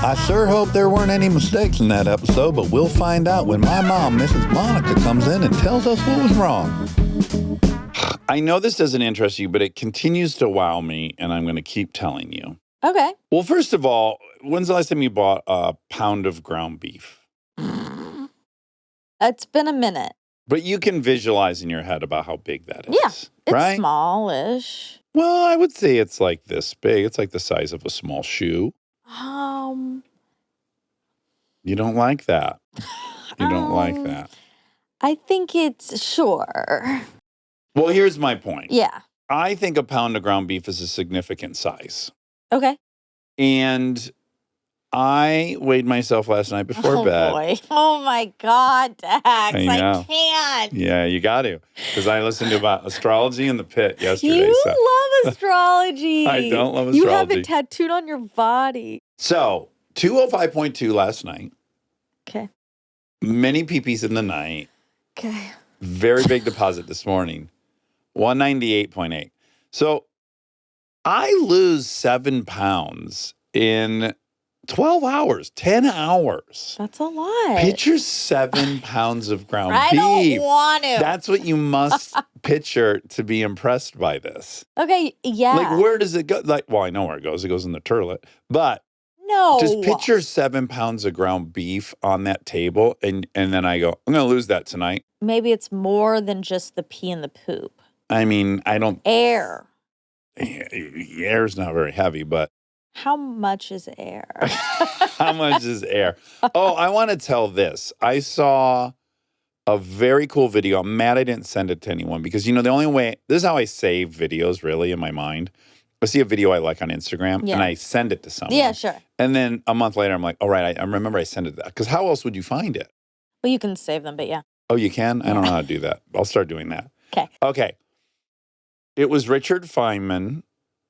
I sure hope there weren't any mistakes in that episode, but we'll find out when my mom, Mrs. Monica, comes in and tells us what was wrong. I know this doesn't interest you, but it continues to wow me, and I'm going to keep telling you. Okay. Well, first of all, when's the last time you bought a pound of ground beef? It's been a minute. But you can visualize in your head about how big that is. Yeah, it's right? smallish. Well, I would say it's like this big. It's like the size of a small shoe. You don't like that. You don't like that. I think it's sure. Well, here's my point. Yeah. I think a pound of ground beef is a significant size. Okay. And I weighed myself last night before bed. Boy. Oh, my God, Dax. I can't. Yeah, you got to. Because I listened to about astrology in the pit yesterday. You love astrology. I don't love astrology. You have it tattooed on your body. So, 205.2 last night. Okay. Many peepees in the night. Okay. Very big deposit this morning. 198.8. So, I lose 7 pounds in 12 hours, 10 hours. That's a lot. Picture 7 pounds of ground beef. I don't want to. That's what you must picture to be impressed by this. Okay, yeah. Like, where does it go? Like, well, I know where it goes. It goes in the turlet. But no. just picture 7 pounds of ground beef on that table. And then I go, I'm going to lose that tonight. Maybe it's more than just the pee and the poop. I mean, I don't. Air. Air's not very heavy, but. How much is air? How much is air? Oh, I want to tell this. I saw a very cool video. I'm mad I didn't send it to anyone because, the only way, this is how I save videos really in my mind. I see a video I like on Instagram and I send it to someone. Yeah, sure. And then a month later, I'm like, all right, I remember I sent it to that. Because how else would you find it? Well, you can save them, but yeah. Oh, you can? I don't know how to do that. I'll start doing that. Okay. It was Richard Feynman.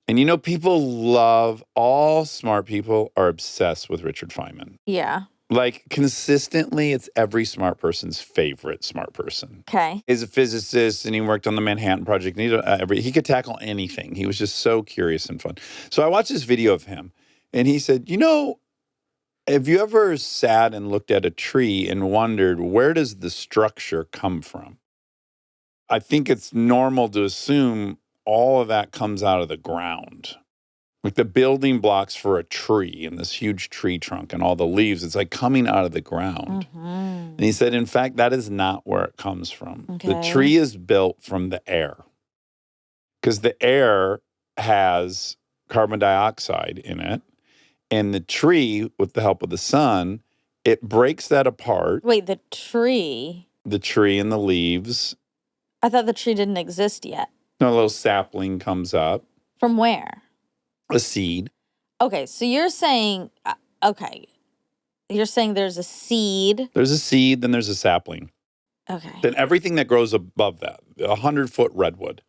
And people love, all smart people are obsessed with Richard Feynman. Yeah. Like, consistently, it's every smart person's favorite smart person. Okay. He's a physicist, and he worked on the Manhattan Project. And he could tackle anything. He was just so curious and fun. So I watched this video of him, and he said, have you ever sat and looked at a tree and wondered, where does the structure come from? I think it's normal to assume all of that comes out of the ground. Like the building blocks for a tree and this huge tree trunk and all the leaves, it's like coming out of the ground. Mm-hmm. And he said, in fact, that is not where it comes from. Okay. The tree is built from the air. Because the air has carbon dioxide in it. And the tree, with the help of the sun, it breaks that apart. Wait, the tree? The tree and the leaves. I thought the tree didn't exist yet. A little sapling comes up. From where? A seed. Okay, so you're saying, you're saying there's a seed. There's a seed, then there's a sapling. Okay. Then everything that grows above that, 100-foot redwood.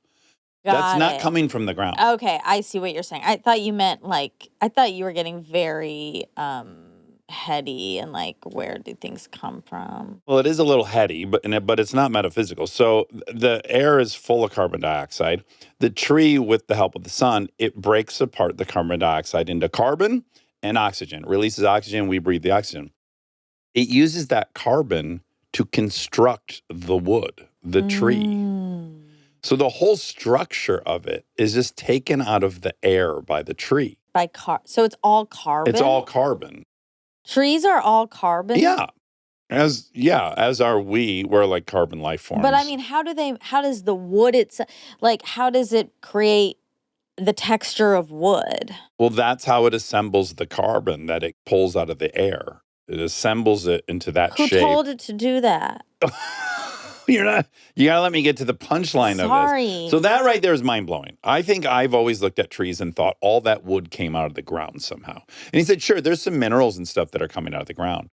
That's not coming from the ground. Okay, I see what you're saying. I thought you meant I thought you were getting very heady and where do things come from? Well, it is a little heady, but it's not metaphysical. So the air is full of carbon dioxide. The tree, with the help of the sun, it breaks apart the carbon dioxide into carbon and oxygen. It releases oxygen, we breathe the oxygen. It uses that carbon to construct the wood, the tree. So the whole structure of it is just taken out of the air by the tree. So it's all carbon? It's all carbon. Trees are all carbon? Yeah. As are we. We're like carbon life forms. But I mean, how does the wood itself, how does it create the texture of wood? Well, that's how it assembles the carbon that it pulls out of the air. It assembles it into that shape. Who told it to do that? You gotta let me get to the punchline of this. So that right there is mind-blowing. I think I've always looked at trees and thought all that wood came out of the ground somehow. And he said, sure, there's some minerals and stuff that are coming out of the ground.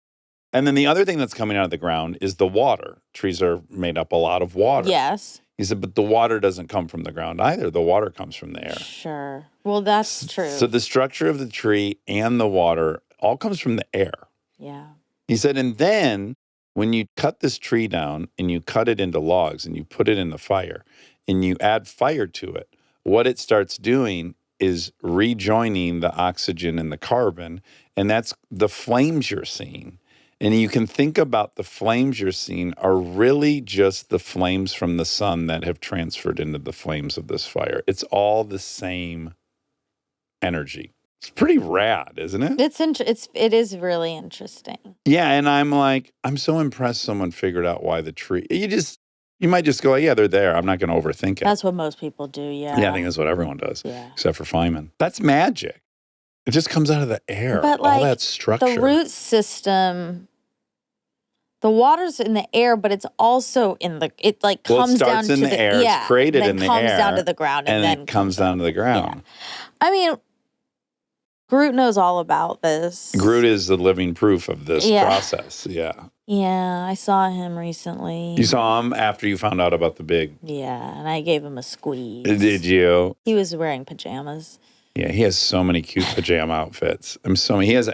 And then the other thing that's coming out of the ground is the water. Trees are made up a lot of water. Yes. He said, but the water doesn't come from the ground either. The water comes from the air. Sure. Well, that's true. So the structure of the tree and the water all comes from the air. Yeah. He said, and then when you cut this tree down and you cut it into logs and you put it in the fire and you add fire to it, what it starts doing is rejoining the oxygen and the carbon, and that's the flames you're seeing. And you can think about the flames you're seeing are really just the flames from the sun that have transferred into the flames of this fire. It's all the same energy. It's pretty rad, isn't it? It is really interesting. Yeah, and I'm so impressed someone figured out why the tree. You might just go, yeah, they're there. I'm not going to overthink it. That's what most people do, yeah. Yeah, I think that's what everyone does, yeah. except for Feynman. That's magic. It just comes out of the air. But all that structure. The root system, the water's in the air, but it's also in the. It comes down to the air. Yeah, it's created in the air. Comes down to the ground, and then it comes down to the ground. Yeah. I mean, Groot knows all about this. Groot is the living proof of this process. Yeah. Yeah, I saw him recently. You saw him after you found out about the big. Yeah, and I gave him a squeeze. Did you? He was wearing pajamas. Yeah, he has so many cute pajama outfits. He has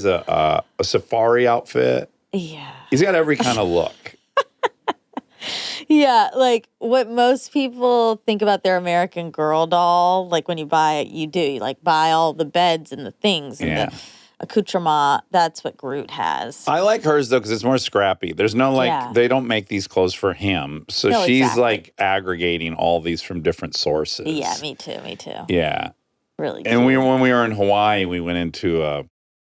a safari outfit. Yeah. He's got every kind of look. Yeah, like what most people think about their American Girl doll, like when you buy it, you buy all the beds and the things and the accoutrement. That's what Groot has. I like hers though because it's more scrappy. There's no they don't make these clothes for him. So she's aggregating all these from different sources. Yeah, me too. Yeah. Really cute. And when we were in Hawaii, we went into a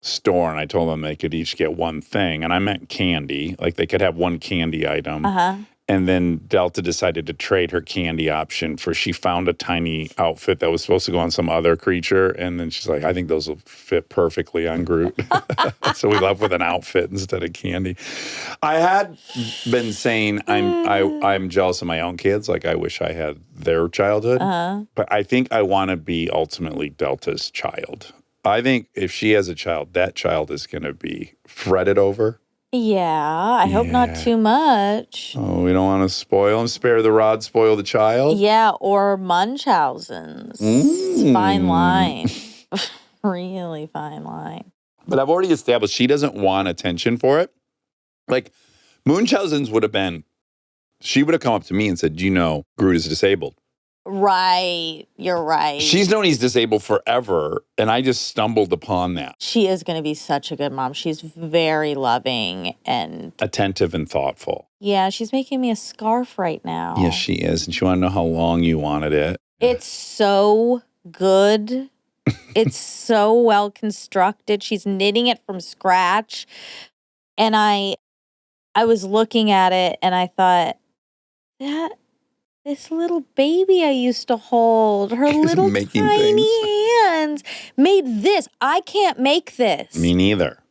store and I told them they could each get one thing. And I meant candy. Like they could have one candy item. Uh-huh. And then Delta decided to trade her candy option for she found a tiny outfit that was supposed to go on some other creature. And then she's like, I think those will fit perfectly on Groot. So we left with an outfit instead of candy. I had been saying I'm jealous of my own kids. Like I wish I had their childhood. Uh-huh. But I think I want to be ultimately Delta's child. I think if she has a child, that child is going to be fretted over. Yeah, I hope not too much. Oh, we don't want to spoil them. Spare the rod, spoil the child? Yeah, or Munchausen's. Fine line. Really fine line. But I've already established she doesn't want attention for it. Like, Munchausen's would have been, she would have come up to me and said, Groot is disabled. Right. You're right. She's known he's disabled forever, and I just stumbled upon that. She is going to be such a good mom. She's very loving and attentive and thoughtful. Yeah, she's making me a scarf right now. Yes, she is. And she want to know how long you wanted it. It's so good. It's so well constructed. She's knitting it from scratch. And I was looking at it and I thought, this little baby I used to hold, her little tiny hands made this. I can't make this. Me neither.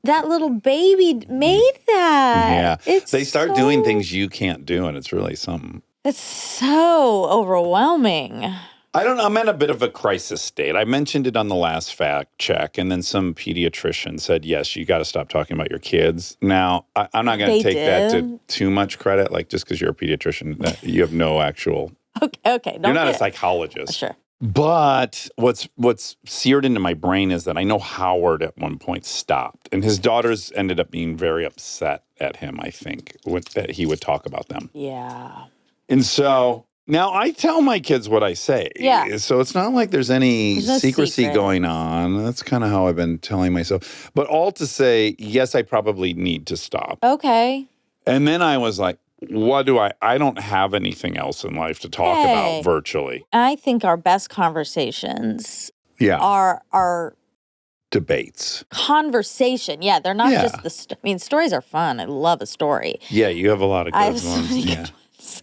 That little baby made that. Yeah. They start doing things you can't do, and it's really something. It's so overwhelming. I don't know. I'm in a bit of a crisis state. I mentioned it on the last fact check, and then some pediatrician said, yes, you got to stop talking about your kids. Now, I'm not going to take that to too much credit, like just because you're a pediatrician, you have no actual... Okay. You're not a psychologist. Sure. But what's seared into my brain is that I know Howard at one point stopped, and his daughters ended up being very upset at him, I think, that he would talk about them. Yeah. And so... Now, I tell my kids what I say. Yeah. So it's not like there's any secrecy going on. That's kind of how I've been telling myself. But all to say, yes, I probably need to stop. Okay. And then I was like, I don't have anything else in life to talk about virtually. I think our best conversations are debates. Conversation. Yeah, they're not just stories are fun. I love a story. Yeah, you have a lot of good ones. So many good ones.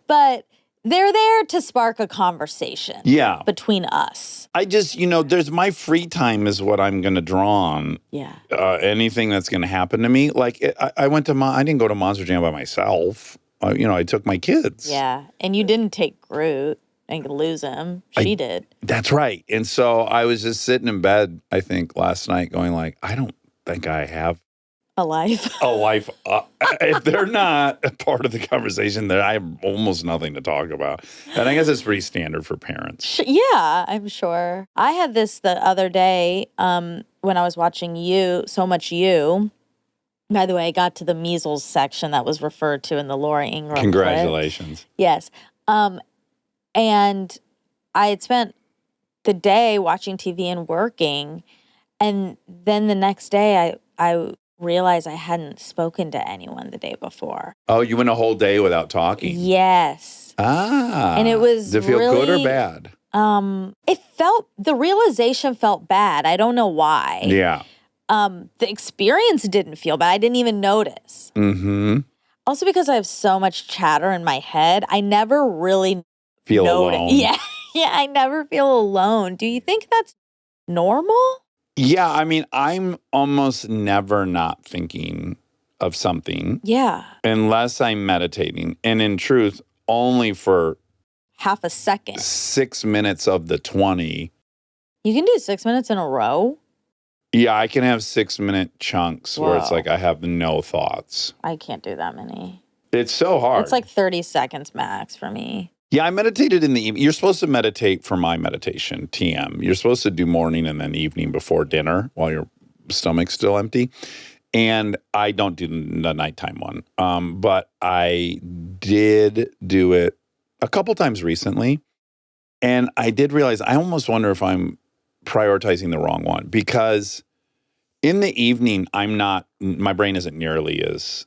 But they're there to spark a conversation between us. I just, there's my free time is what I'm going to draw on. Yeah. Anything that's going to happen to me. Like, I didn't go to Monster Jam by myself. I took my kids. Yeah. And you didn't take Groot and lose him. She did. That's right. And so I was just sitting in bed, I think, last night going like, I don't think I have a life. If they're not a part of the conversation, then I have almost nothing to talk about. And I guess it's pretty standard for parents. Yeah, I'm sure. I had this the other day when I was watching So Much You. By the way, I got to the measles section that was referred to in the Laura Ingraham Congratulations. clip. Yes. And I had spent the day watching TV and working. And then the next day, I realized I hadn't spoken to anyone the day before. Oh, you went a whole day without talking? Yes. And it was Did it feel good or bad? The realization felt bad. I don't know why. Yeah. The experience didn't feel bad. I didn't even notice. Mm-hmm. Also because I have so much chatter in my head, I never really feel notice. alone. Yeah. Yeah, I never feel alone. Do you think that's normal? Yeah, I mean, I'm almost never not thinking of something. Yeah. Unless I'm meditating. And in truth, only for half a second. 6 minutes of the 20. You can do 6 minutes in a row? Yeah, I can have 6-minute chunks where it's Whoa. like I have no thoughts. I can't do that many. It's so hard. It's like 30 seconds max for me. Yeah, I meditated in the evening. You're supposed to meditate for my meditation, TM. You're supposed to do morning and then evening before dinner while your stomach's still empty. And I don't do the nighttime one. But I did do it a couple times recently. And I did realize, I almost wonder if I'm prioritizing the wrong one. Because in the evening, my brain isn't nearly as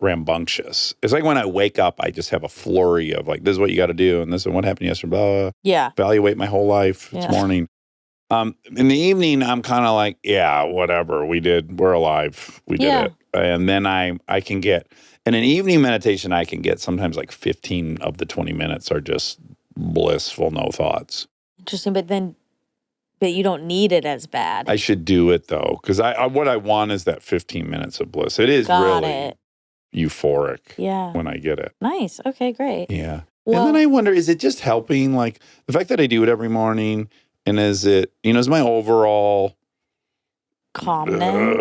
rambunctious. It's like when I wake up, I just have a flurry of like, this is what you got to do. And this is what happened yesterday, blah, blah, blah. Yeah. Evaluate my whole life. It's morning. In the evening, I'm kind of like, yeah, whatever. We're alive. We did it. And then I can get, in an evening meditation, I can get sometimes like 15 of the 20 minutes are just blissful, no thoughts. Interesting. But you don't need it as bad. I should do it though. Because what I want is that 15 minutes of bliss. It is really euphoric when I get it. Nice. Okay, great. Yeah. Well, and then I wonder, is it just helping? Like the fact that I do it every morning, and is it, is my overall calmness,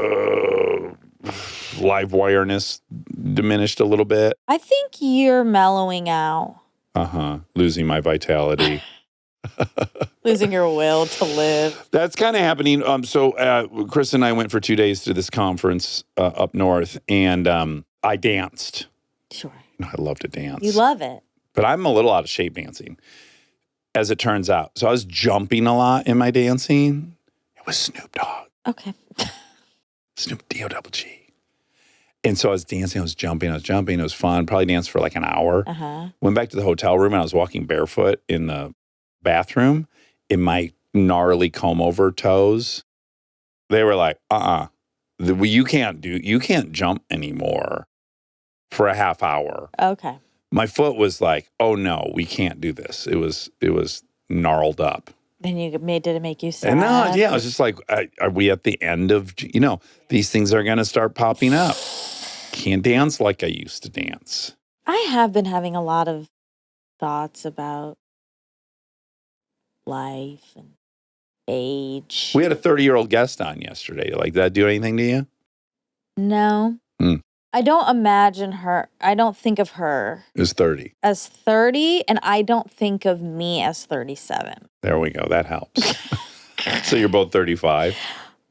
live wireness diminished a little bit? I think you're mellowing out. Losing my vitality. Losing your will to live. That's kind of happening. So Chris and I went for 2 days to this conference up north, and I danced. Sure. I love to dance. You love it. But I'm a little out of shape dancing, as it turns out. So I was jumping a lot in my dancing. It was Snoop Dogg. Okay. Snoop D-O-double-G. And so I was dancing, I was jumping. It was fun. Probably danced for like an hour. Went back to the hotel room, and I was walking barefoot in the bathroom in my gnarly comb-over toes. They were like, you can't jump anymore for a half hour. Okay. My foot was like, oh no, we can't do this. It was gnarled up. Then did it make you sad? And no, yeah, I was just like, are we at the end of, these things are going to start popping up. Can't dance like I used to dance. I have been having a lot of thoughts about life and age. We had a 30-year-old guest on yesterday. Like, did that do anything to you? No. I don't imagine her. I don't think of her as 30. As 30, and I don't think of me as 37. There we go. That helps. So you're both 35?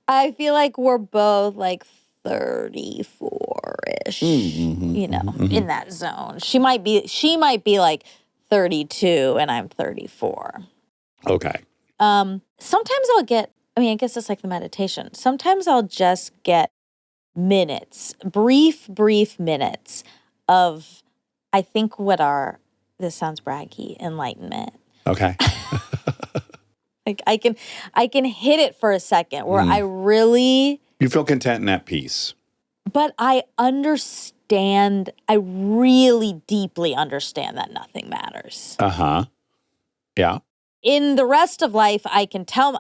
I feel like we're both like 34-ish, in that zone. She might be like 32 and I'm 34. Okay. Sometimes I guess it's like the meditation. Sometimes I'll just get minutes, brief minutes of, I think this sounds braggy, enlightenment. Okay. Like I can hit it for a second where I really... You feel content and at peace. But I really deeply understand that nothing matters. Yeah. In the rest of life, I can tell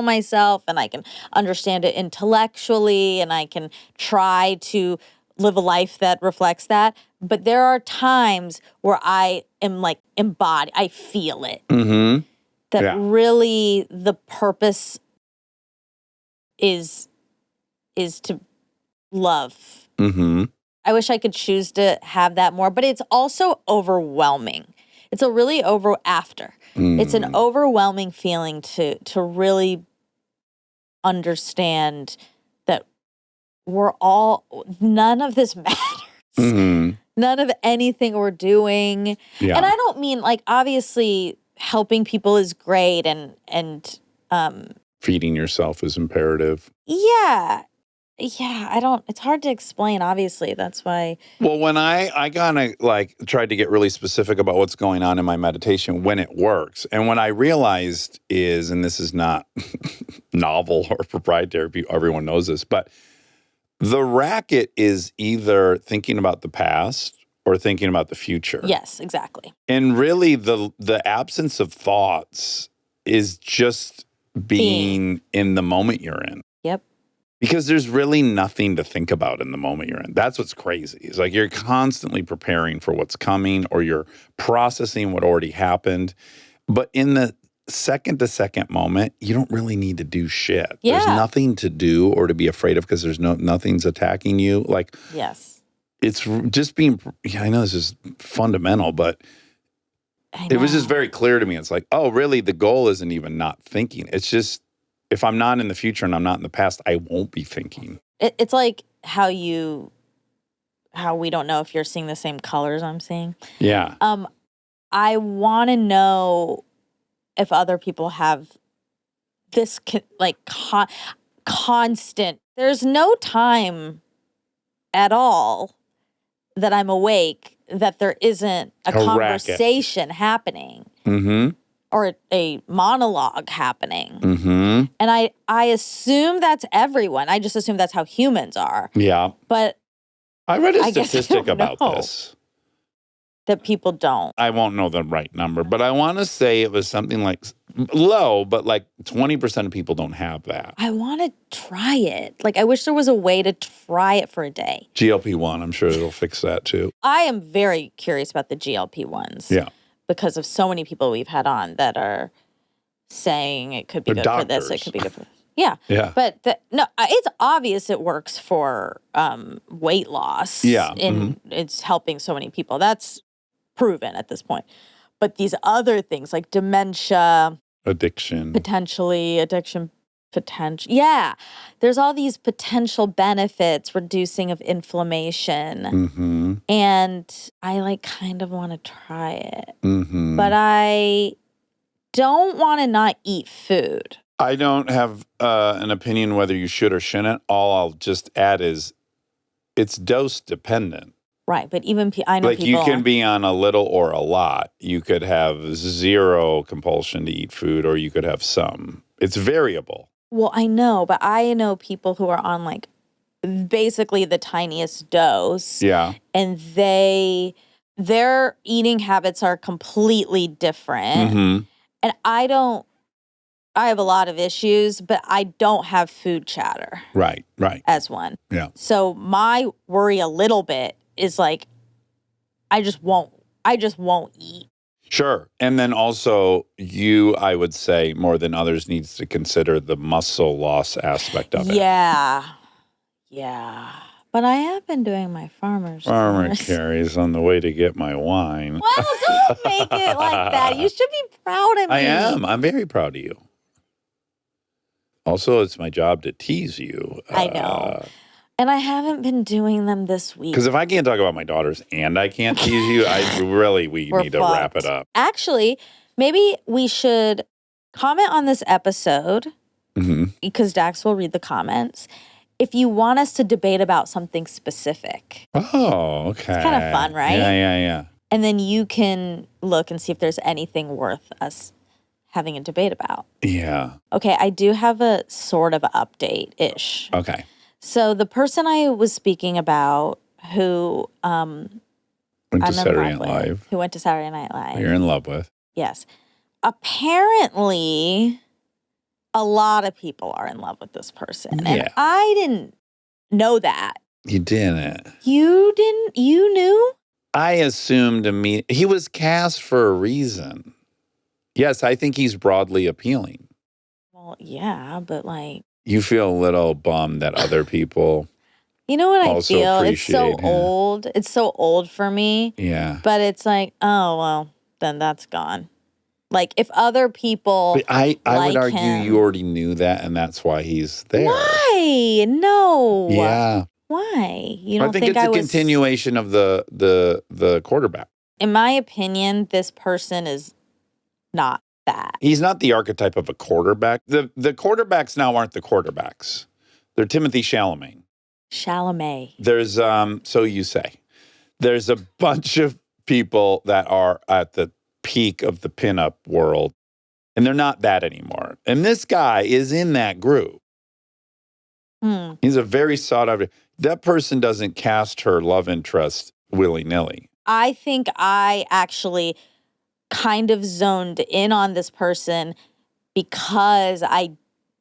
myself, and I can understand it intellectually, and I can try to live a life that reflects that. But there are times where I am like embodied. I feel it. That really the purpose is to love. I wish I could choose to have that more, but it's also overwhelming. It's a really it's an overwhelming feeling to really understand that none of this matters. none of anything we're doing. Yeah. And I don't mean like, obviously helping people is great and Feeding yourself is imperative. yeah, it's hard to explain, obviously. That's why. Well, when I kind of like tried to get really specific about what's going on in my meditation, when it works, and when I realized is, and this is not novel or proprietary, everyone knows this, but the racket is either thinking about the past or thinking about the future. Yes, exactly. And really the absence of thoughts is just being in the moment you're in. Yep. Because there's really nothing to think about in the moment you're in. That's what's crazy. It's like you're constantly preparing for what's coming or you're processing what already happened. But in the second to second moment, you don't really need to do shit. Yeah. There's nothing to do or to be afraid of because there's nothing's attacking you. Like, yes. It's just being, I know this is fundamental, but it was just very clear to me. It's like, oh, really? The goal isn't even not thinking. It's just, if I'm not in the future and I'm not in the past, I won't be thinking. It's like how we don't know if you're seeing the same colors I'm seeing. Yeah. I want to know if other people have this constant. There's no time at all that I'm awake that there isn't a conversation happening. Mm-hmm. Or a monologue happening. Mm-hmm. And I assume that's everyone. I just assume that's how humans are. Yeah. But I read a statistic about this. That people don't. I won't know the right number, but I want to say it was something like low, but like 20% of people don't have that. I want to try it. Like, I wish there was a way to try it for a day. GLP-1, I'm sure it'll fix that too. I am very curious about the GLP-1s. Yeah. Because of so many people we've had on that are saying it could be good for this, it could be good for this. Yeah. Yeah. But it's obvious it works for weight loss. Yeah. And it's helping so many people. That's proven at this point. But these other things like dementia, addiction, yeah. There's all these potential benefits, reducing of inflammation. Mm-hmm. And I kind of want to try it. Mm-hmm. But I don't want to not eat food. I don't have an opinion whether you should or shouldn't. All I'll just add is it's dose dependent. Right, but even I know people... you can be on a little or a lot. You could have zero compulsion to eat food, or you could have some. It's variable. Well, I know, but I know people who are on basically the tiniest dose. Yeah. And their eating habits are completely different. Mm-hmm. And I have a lot of issues, but I don't have food chatter. Right. As one. Yeah. So my worry a little bit is I just won't eat. Sure. And then also I would say more than others needs to consider the muscle loss aspect of it. Yeah. But I have been doing my farmer carries on the way to get my wine. Well, don't make it like that. You should be proud of me. I am. I'm very proud of you. Also, it's my job to tease you. I know. And I haven't been doing them this week. Because if I can't talk about my daughters and I can't tease you, we need to wrap it up. Actually, maybe we should comment on this episode, because Dax will read the comments, if you want us to debate about something specific. Oh, okay. It's kind of fun, right? Yeah. And then you can look and see if there's anything worth us having a debate about. Yeah. Okay, I do have a sort of update-ish. Okay. So the person I was speaking about who went to Saturday Night Live. Who went to Saturday Night Live. You're in love with. Yes. Apparently, a lot of people are in love with this person. Yeah. And I didn't know that. You didn't. You didn't? You knew? I assumed he was cast for a reason. Yes, I think he's broadly appealing. Well, yeah, but you feel a little bummed that other people you know what I feel? It's so him. old. It's so old for me. Yeah. But it's oh, well, then that's gone. If other people but I would argue him, you already knew that, and that's why he's there. Why? No. Yeah. Why? You I don't think think it's I a was continuation of the quarterback. In my opinion, this person is not that. He's not the archetype of a quarterback. The quarterbacks now aren't the quarterbacks. They're Timothy Chalamet. There's so you say. There's a bunch of people that are at the peak of the pinup world, and they're not that anymore. And this guy is in that group. He's a very sought after. That person doesn't cast her love interest willy-nilly. I think I actually kind of zoned in on this person because I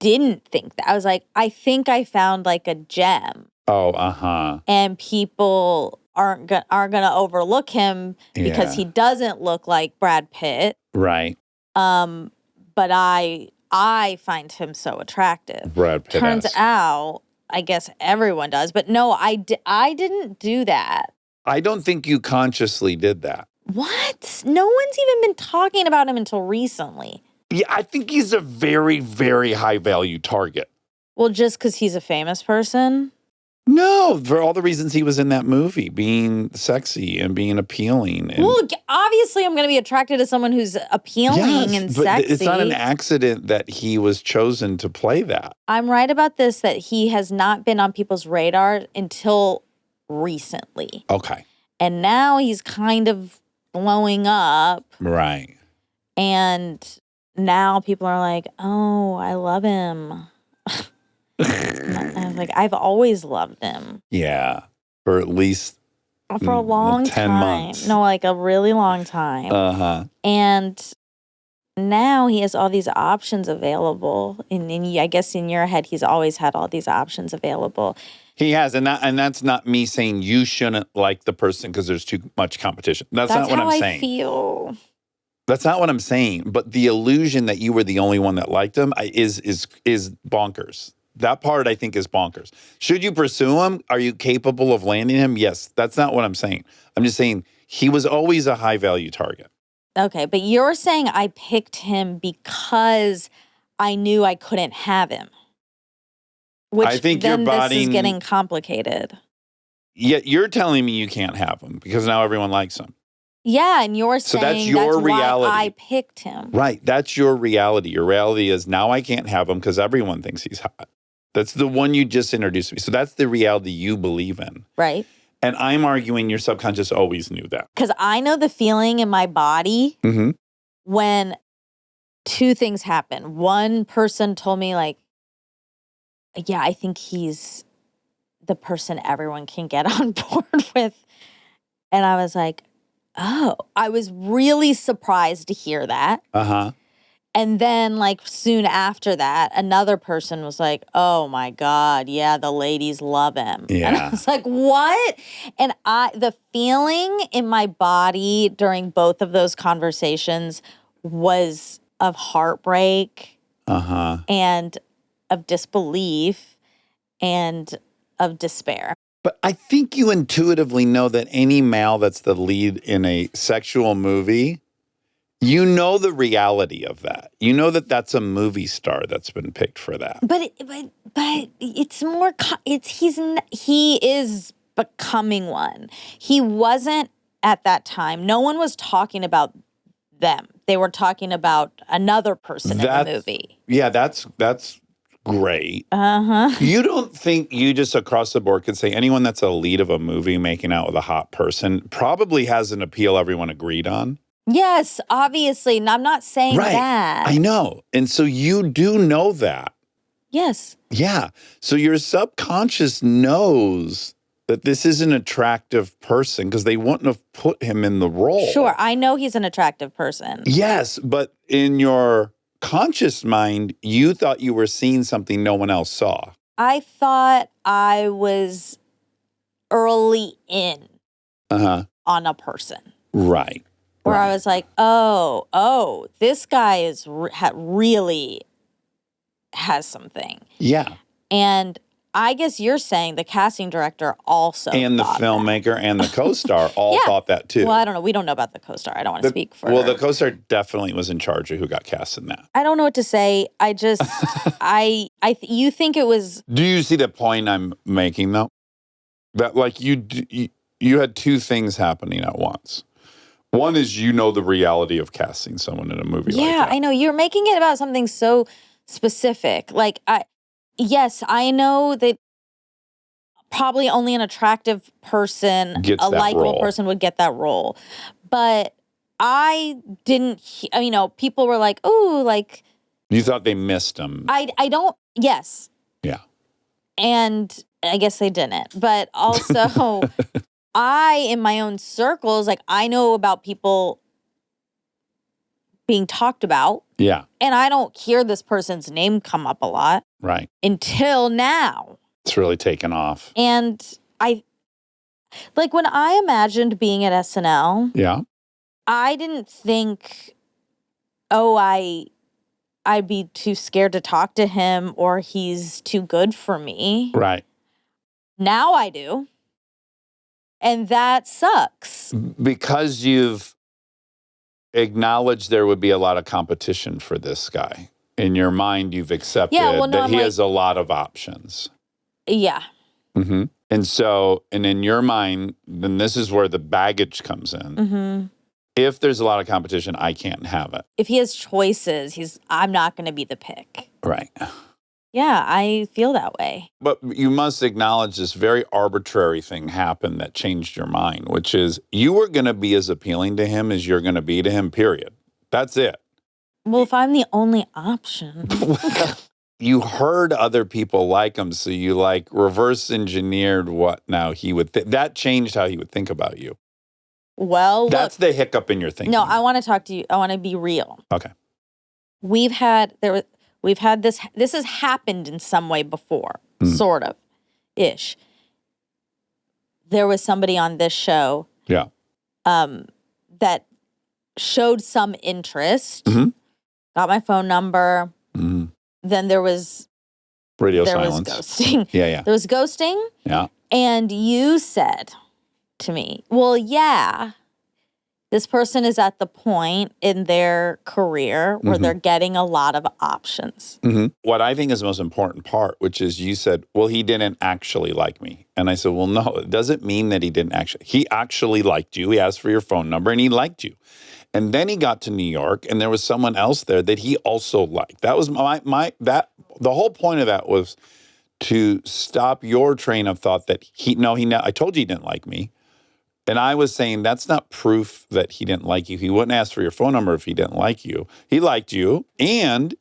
didn't think that. I was like, I think I found like a gem. Oh, uh-huh. And people aren't gonna overlook him because he doesn't look like Brad Pitt. Right. But I find him so attractive. Brad Pitt. Turns out, I guess everyone does, but no, I didn't do that. I don't think you consciously did that. What? No one's even been talking about him until recently. Yeah, I think he's a very, very high value target. Well, just because he's a famous person? No, for all the reasons he was in that movie, being sexy and being appealing. And well, obviously I'm going to be attracted to someone who's appealing and but sexy. It's not an accident that he was chosen to play that. I'm right about this, that he has not been on people's radar until recently. Okay. And now he's kind of blowing up. Right. And now people are like, oh, I love him. I was like, I've always loved him. Yeah. For at least for a long 10 time. months. No, like a really long time. Uh-huh. And now he has all these options available. And I guess in your head, he's always had all these options available. He has, and that's not me saying you shouldn't like the person because there's too much competition. That's not what I'm saying. That's how I feel. That's not what I'm saying. But the illusion that you were the only one that liked him is bonkers. That part, I think, is bonkers. Should you pursue him? Are you capable of landing him? Yes. That's not what I'm saying. I'm just saying he was always a high-value target. Okay, but you're saying I picked him because I knew I couldn't have him. Which I think then this is getting complicated. Yet you're telling me you can't have him because now everyone likes him. Yeah, and you're saying that's your reality. Why I picked him. Right. That's your reality. Your reality is now I can't have him because everyone thinks he's hot. That's the one you just introduced me. So that's the reality you believe in. Right. And I'm arguing your subconscious always knew that. Because I know the feeling in my body when two things happen. One person told me like, yeah, I think he's the person everyone can get on board with. And I was like, oh, I was really surprised to hear that. Uh-huh. And then like soon after that, another person was like, oh my God, yeah, the ladies love him. Yeah. And I was like, what? And the feeling in my body during both of those conversations was of heartbreak and of disbelief and of despair. But I think you intuitively know that any male that's the lead in a sexual movie, you know the reality of that. You know that that's a movie star that's been picked for that. But it's more. He is becoming one. He wasn't at that time. No one was talking about them. They were talking about another person in the movie. Yeah, that's great. Uh-huh. You don't think you just across the board could say anyone that's a lead of a movie making out with a hot person probably has an appeal everyone agreed on? Yes, obviously. And I'm not saying that. I know. And so you do know that. Yes. Yeah. So your subconscious knows that this is an attractive person because they wouldn't have put him in the role. Sure. I know he's an attractive person. Yes. But in your conscious mind, you thought you were seeing something no one else saw. I thought I was early in on a person. Right. Where I was like, oh, this guy is really has something. Yeah. And I guess you're saying the casting director also and the filmmaker and the co-star all thought that too. Well, I don't know. We don't know about the co-star. I don't want to speak for Well, the co-star definitely was in charge of who got cast in that. I don't know what to say. I just, you think it was. Do you see the point I'm making though? That like you had two things happening at once. One is the reality of casting someone in a movie like that. I know. You're making it about something so specific. Like, yes, I know that probably only an attractive person, Gets a that likable role. person would get that role. But I didn't, people were like, oh, like. You thought they missed him. I don't, yes. Yeah. And I guess they didn't. But also, in my own circles, like I know about people being talked about. Yeah. And I don't hear this person's name come up a lot. Right. Until now. It's really taken off. And when I imagined being at SNL. Yeah. I didn't think, I'd be too scared to talk to him or he's too good for me. Right. Now I do. And that sucks. Because you've acknowledged there would be a lot of competition for this guy. In your mind, you've accepted that he has a lot of options. Yeah. Mm-hmm. And in your mind, then this is where the baggage comes in. Mm-hmm. If there's a lot of competition, I can't have it. If he has choices, I'm not going to be the pick. Right. Yeah, I feel that way. But you must acknowledge this very arbitrary thing happened that changed your mind, which is you were going to be as appealing to him as you're going to be to him, period. That's it. Well, if I'm the only option. You heard other people like him, so you reverse engineered what now he would that changed how he would think about you. Well, that's the hiccup in your thinking. No, I want to talk to you. I want to be real. Okay. We've had this has happened in some way before, sort of ish. There was somebody on this show that showed some interest, got my phone number. Mm-hmm. Then there was silence. Was ghosting. Yeah. There was ghosting. Yeah. And you said to me, well, yeah, this person is at the point in their career where they're getting a lot of options. Mm-hmm. What I think is the most important part, which is you said, well, he didn't actually like me. And I said, well, no, it doesn't mean that he didn't actually. He actually liked you. He asked for your phone number and he liked you. And then he got to New York and there was someone else there that he also liked. That was the whole point of that was to stop your train of thought that I told you he didn't like me. And I was saying that's not proof that he didn't like you. He wouldn't ask for your phone number if he didn't like you. He liked you, and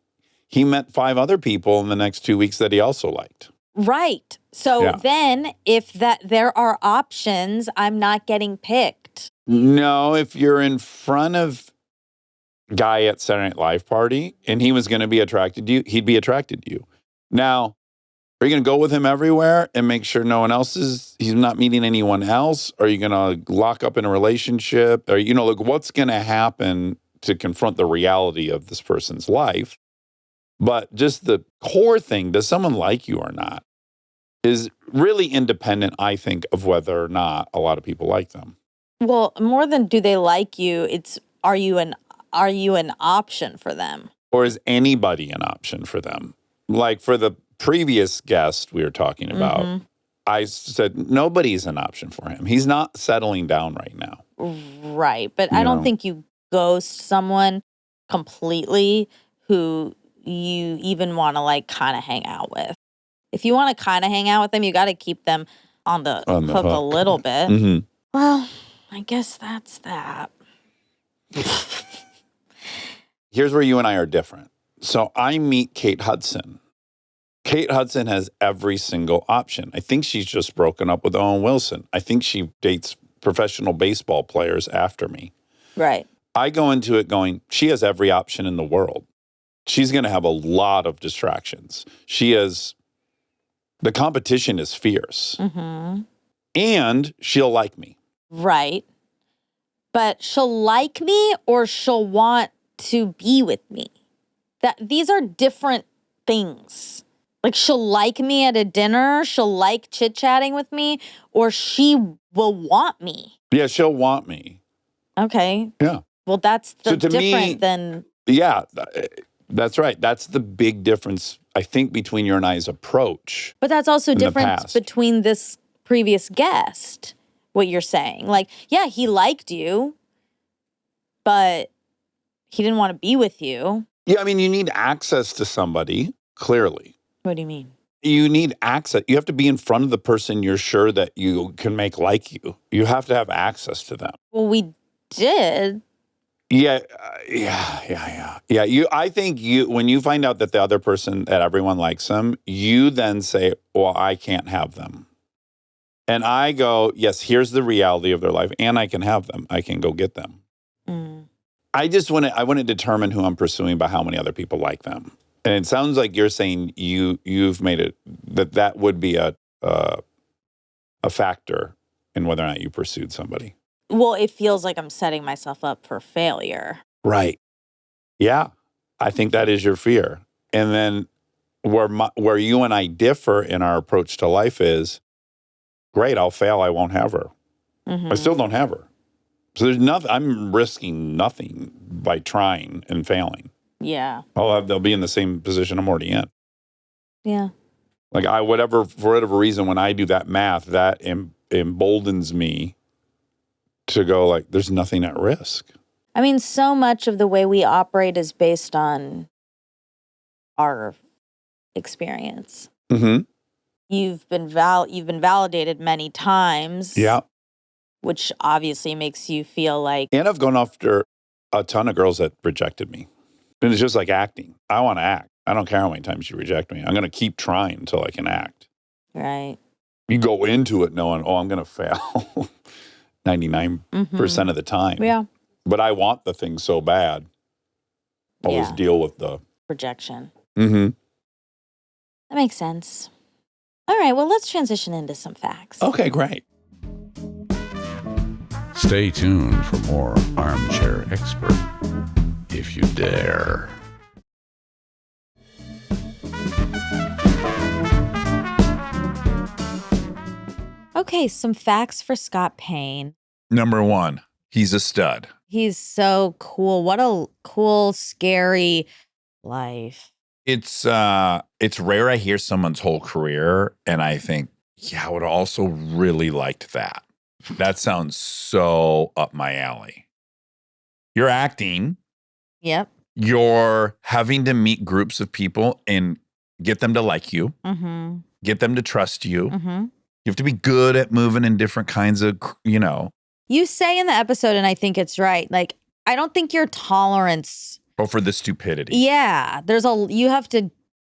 he met 5 other people in the next 2 weeks that he also liked. Right. So then if there are options, I'm not getting picked. No, if you're in front of a guy at Saturday Night Live party and he was going to be attracted to you, he'd be attracted to you. Now, are you going to go with him everywhere and make sure he's not meeting anyone else? Are you going to lock up in a relationship? Or, what's going to happen to confront the reality of this person's life? But just the core thing, does someone like you or not, is really independent, I think, of whether or not a lot of people like them. Well, more than do they like you, it's are you an option for them? Or is anybody an option for them? Like for the previous guest we were talking about, I said nobody's an option for him. He's not settling down right now. Right. But I don't think you ghost someone completely who you even want to kind of hang out with. If you want to kind of hang out with them, you got to keep them on the hook a little bit. Mm-hmm. Well, I guess that's that. Here's where you and I are different. So I meet Kate Hudson. Kate Hudson has every single option. I think she's just broken up with Owen Wilson. I think she dates professional baseball players after me. Right. I go into it going, she has every option in the world. She's going to have a lot of distractions. The competition is fierce. Mm-hmm. And she'll like me. Right. But she'll like me or she'll want to be with me. These are different things. Like she'll like me at a dinner, she'll like chit-chatting with me, or she will want me. Yeah, she'll want me. Okay. Yeah. Well, that's different than... Yeah, that's right. That's the big difference, I think, between your and I's approach. But that's also different between this previous guest, what you're saying. Like, yeah, he liked you, but he didn't want to be with you. Yeah, I mean, you need access to somebody, clearly. What do you mean? You need access. You have to be in front of the person you're sure that you can make like you. You have to have access to them. Well, we did. Yeah. I think when you find out that the other person, that everyone likes them, you then say, well, I can't have them. And I go, yes, here's the reality of their life, and I can have them. I can go get them. Mm. I want to determine who I'm pursuing by how many other people like them. And it sounds like you're saying you've made it that would be a factor in whether or not you pursued somebody. Well, it feels like I'm setting myself up for failure. Right. Yeah. I think that is your fear. And then where you and I differ in our approach to life is, great, I'll fail, I won't have her. Mm-hmm. I still don't have her. So there's nothing, I'm risking nothing by trying and failing. Yeah. They'll be in the same position I'm already in. Yeah. Like for whatever reason, when I do that math, that emboldens me to go like, there's nothing at risk. I mean, so much of the way we operate is based on our experience. Mm-hmm. You've been validated many times. Yeah. Which obviously makes you feel like... And I've gone after a ton of girls that rejected me. And it's just like acting. I want to act. I don't care how many times you reject me. I'm going to keep trying until I can act. Right. You go into it knowing, I'm going to fail 99% of the time. Yeah. But I want the thing so bad. Always deal with the... rejection. Mm-hmm. That makes sense. All right, well, let's transition into some facts. Okay, great. Stay tuned for more Armchair Expert, if you dare. Okay, some facts for Scott Payne. Number 1, he's a stud. He's so cool. What a cool, scary life. It's rare I hear someone's whole career and I think, yeah, I would also really liked that. That sounds so up my alley. You're acting. Yep. You're having to meet groups of people and get them to like you, get them to trust you. You have to be good at moving in different kinds of, You say in the episode, and I think it's right, like, I don't think your tolerance... Oh, for the stupidity. Yeah. You have to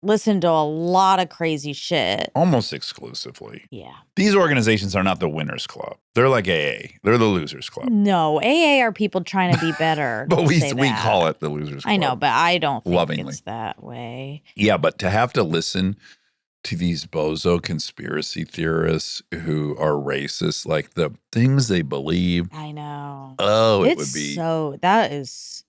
listen to a lot of crazy shit. Almost exclusively. Yeah. These organizations are not the winners club. They're like AA. They're the losers club. No, AA are people trying to be better. But we call it the losers club. I know, but I don't think lovingly. It's that way. Yeah, but to have to listen to these bozo conspiracy theorists who are racist, like the things they believe. I know. Oh, it would be. That is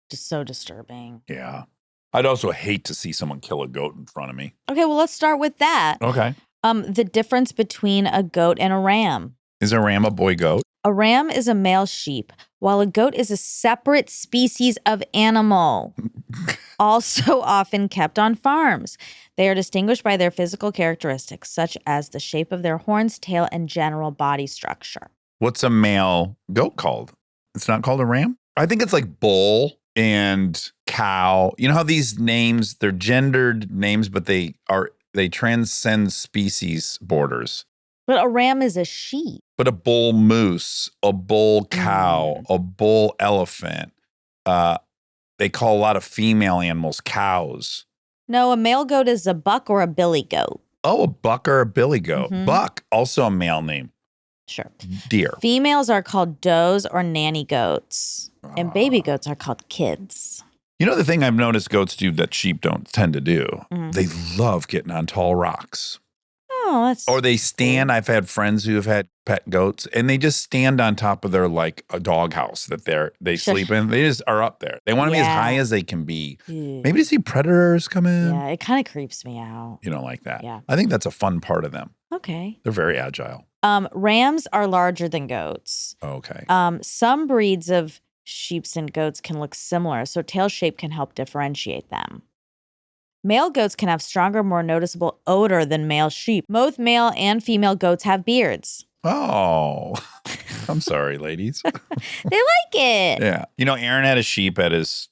just so disturbing. Yeah. I'd also hate to see someone kill a goat in front of me. Okay, well, let's start with that. Okay. The difference between a goat and a ram. Is a ram a boy goat? A ram is a male sheep, while a goat is a separate species of animal, also often kept on farms. They are distinguished by their physical characteristics, such as the shape of their horns, tail, and general body structure. What's a male goat called? It's not called a ram? I think it's like bull and cow. You know how these names, they're gendered names, but they transcend species borders. But a ram is a sheep. But a bull moose, a bull cow, a bull elephant. They call a lot of female animals cows. No, a male goat is a buck or a billy goat. Oh, a buck or a billy goat. Buck, also a male name. Sure. Deer. Females are called does or nanny goats, and baby goats are called kids. You know the thing I've noticed goats do that sheep don't tend to do? They love getting on tall rocks. Oh, that's... Or they stand, I've had friends who have had pet goats, and they just stand on top of their, like, a dog house that they sleep in. They just are up there. They want to be as high as they can be. Maybe to see predators come in. Yeah, it kind of creeps me out. You don't like that? Yeah. I think that's a fun part of them. Okay. They're very agile. Rams are larger than goats. Okay. Some breeds of sheep and goats can look similar, so tail shape can help differentiate them. Male goats can have stronger, more noticeable odor than male sheep. Both male and female goats have beards. Oh, I'm sorry, ladies. They like it. Yeah. Aaron had a sheep at his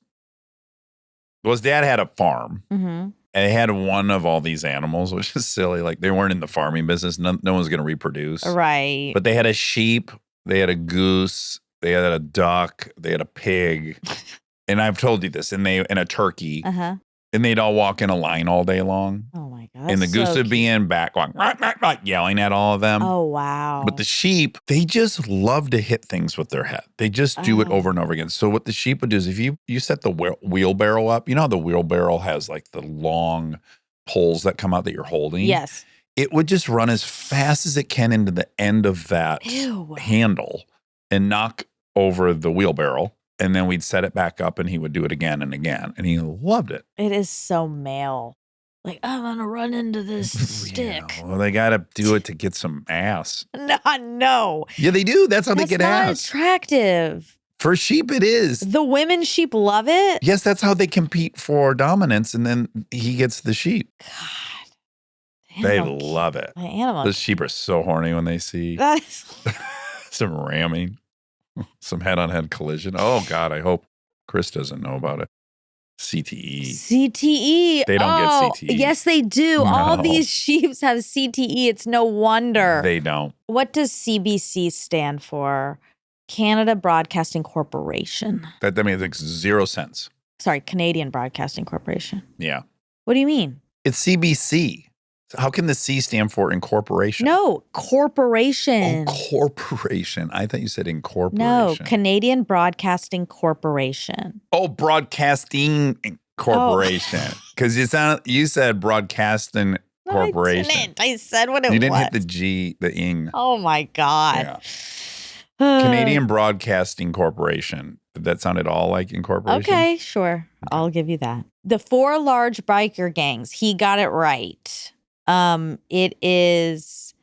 dad had a farm. Mm-hmm. And they had one of all these animals, which is silly. Like they weren't in the farming business. No one's going to reproduce. Right. But they had a sheep. They had a goose. They had a duck. They had a pig. And I've told you this. And a turkey. Uh-huh. And they'd all walk in a line all day long. Oh, my God. And the goose so would be in back, going, yelling at all of them. Oh, wow. But the sheep, they just love to hit things with their head. They just do it over and over again. So what the sheep would do is if you set the wheelbarrow up, you know how the wheelbarrow has like the long poles that come out that you're holding? Yes. It would just run as fast as it can into the end of that handle and knock over the wheelbarrow. And then we'd set it back up and he would do it again and again. And he loved it. It is so male. Like, I'm going to run into this stick. Yeah, well, they got to do it to get some ass. No. Yeah, they do. That's how they get ass. That's not attractive. For sheep, it is. The women sheep love it? Yes, that's how they compete for dominance. And then he gets the sheep. God. They love it. The animal. The sheep are so horny when they see some ramming, some head-on-head collision. Oh, God, I hope Chris doesn't know about it. CTE. CTE. They don't get CTE. Yes, they do. No. All these sheeps have CTE. It's no wonder. They don't. What does CBC stand for? Canada Broadcasting Corporation. That makes 0 sense. Sorry, Canadian Broadcasting Corporation. Yeah. What do you mean? It's CBC. How can the C stand for incorporation? No, corporation. Oh, corporation. I thought you said incorporation. No, Canadian Broadcasting Corporation. Oh, Broadcasting Corporation. Because you said Broadcasting Corporation. I didn't. I said what it was. You didn't hit the G, the ing. Oh, my God. Yeah. Canadian Broadcasting Corporation. Did that sound at all like incorporation? Okay, sure. I'll give you that. The 4 large biker gangs. He got it right. It is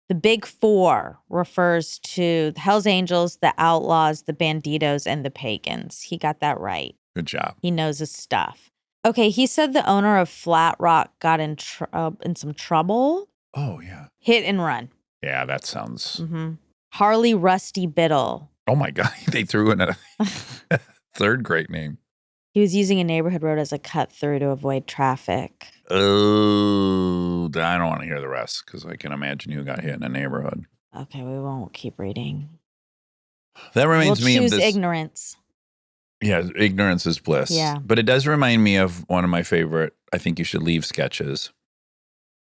the Big 4 refers to the Hells Angels, the Outlaws, the Banditos, and the Pagans. He got that right. Good job. He knows his stuff. Okay, he said the owner of Flat Rock got in some trouble. Oh, yeah. Hit and run. Yeah, that sounds... Mm-hmm. Harley Rusty Biddle. Oh, my God. They threw in a third great name. He was using a neighborhood road as a cut through to avoid traffic. Oh, I don't want to hear the rest because I can imagine you got hit in a neighborhood. Okay, we won't keep reading. That reminds me of this. Choose ignorance. Yeah, ignorance is bliss. Yeah. But it does remind me of one of my favorite, I think you should leave sketches.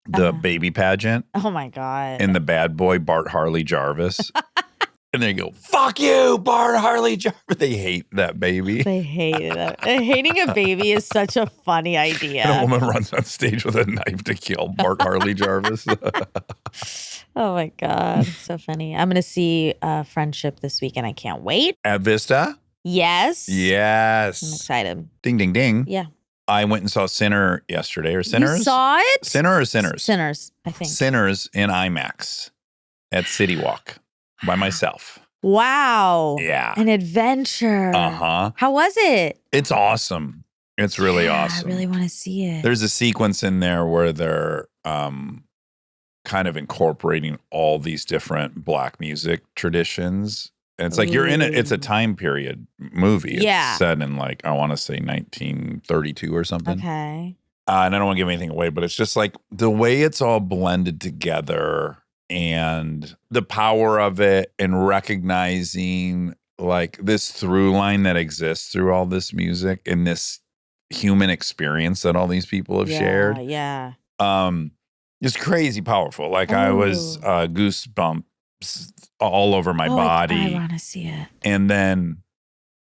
The baby pageant. Oh, my God. And the bad boy, Bart Harley Jarvis. And they go, fuck you, Bart Harley Jarvis. They hate that baby. They hate it. Hating a baby is such a funny idea. And a woman runs on stage with a knife to kill Bart Harley Jarvis. Oh, my God. So funny. I'm going to see Friendship this weekend. I can't wait. At Vista? Yes. Yes. I'm excited. Ding, ding, ding. Yeah. I went and saw Sinner yesterday. Or Sinners? You saw it? Sinner or Sinners? Sinners, I think. Sinners in IMAX at City Walk by myself. Wow. Yeah. An adventure. Uh-huh. How was it? It's awesome. It's really awesome. I really want to see it. There's a sequence in there where they're kind of incorporating all these different Black music traditions. And it's like you're in it. It's a time period movie. Yeah. It's set in like, I want to say 1932 or something. Okay. And I don't want to give anything away, but it's just like the way it's all blended together and the power of it and recognizing like this through line that exists through all this music and this human experience that all these people have shared. Yeah. It's crazy powerful. Like I was goosebumps all over my body. I want to see it. And then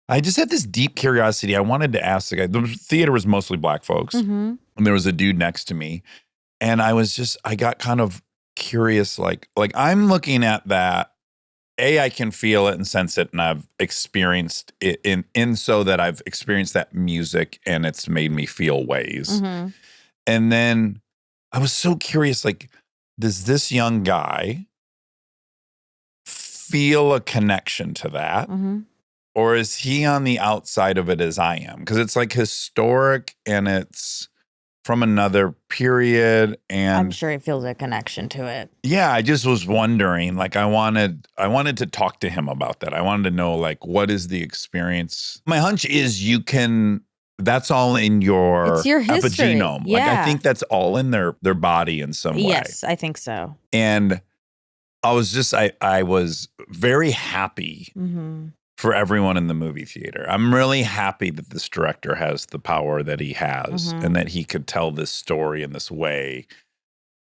I just had this deep curiosity. I wanted to ask the guy. The theater was mostly Black folks. Mm-hmm. And there was a dude next to me. And I got kind of curious. Like I'm looking at that. I can feel it and sense it. And I've experienced it in so that I've experienced that music and it's made me feel ways. Mm-hmm. And then I was so curious, like, does this young guy feel a connection to that? Mm-hmm. Or is he on the outside of it as I am? Because it's like historic and it's from another period. And I'm sure he feels a connection to it. yeah, I just was wondering, like, I wanted to talk to him about that. I wanted to know, like, what is the experience? My hunch is that's all in your It's your history. epigenome. Yeah. Like, I think that's all in their body in some way. Yes, I think so. And I was very happy Mm-hmm. for everyone in the movie theater. I'm really happy that this director has the power that he has Mhm. and that he could tell this story in this way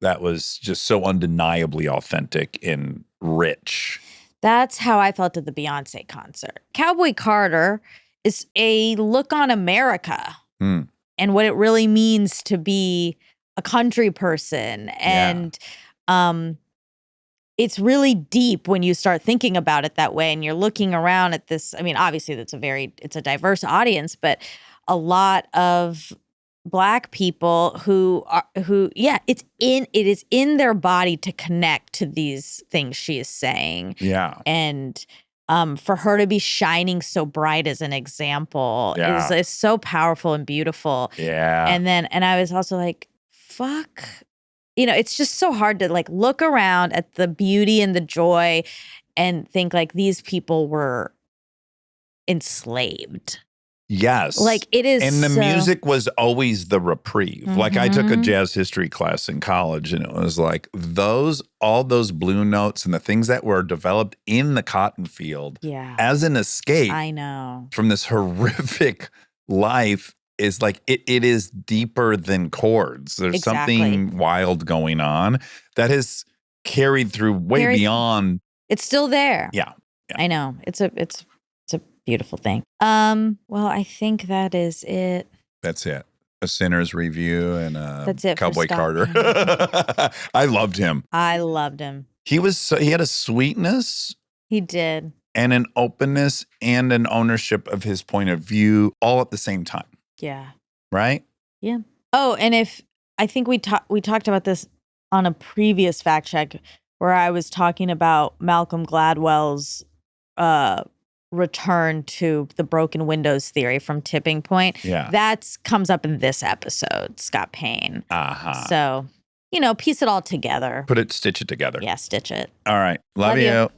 that was just so undeniably authentic and rich. That's how I felt at the Beyonce concert. Cowboy Carter is a look on America Hmm. and what it really means to be a country person. And it's really deep when you start thinking about it that way and you're looking around at this. I mean, obviously it's a diverse audience, but a lot of Black people it is in their body to connect to these things she is saying. Yeah. And for her to be shining so bright as an example is so powerful and beautiful. Yeah. And I was also like, fuck. It's just so hard to like look around at the beauty and the joy and think like these people were enslaved. Yes. Like it is. And the music was always the reprieve. Like I took a Mhm. jazz history class in college and it was like all those blue notes and the things that were developed in the cotton field Yeah. as an escape I know. from this horrific life is like, it is deeper than chords. There's Exactly. something wild going on that has carried through way beyond. It's still there. Yeah. I know. It's a beautiful thing. Well, I think that is it. That's it. A Sinner's Review and That's it for Cowboy Scott Carter. I loved him. I loved him. He had a sweetness He did. and an openness and an ownership of his point of view all at the same time. Yeah. Right? Yeah. Oh, and I think we talked about this on a previous fact check where I was talking about Malcolm Gladwell's return to the broken windows theory from Tipping Point. Yeah. That comes up in this episode, Scott Payne. Uh-huh. So, piece it all together. Stitch it together. Yeah, stitch it. All right. Love Love you. you.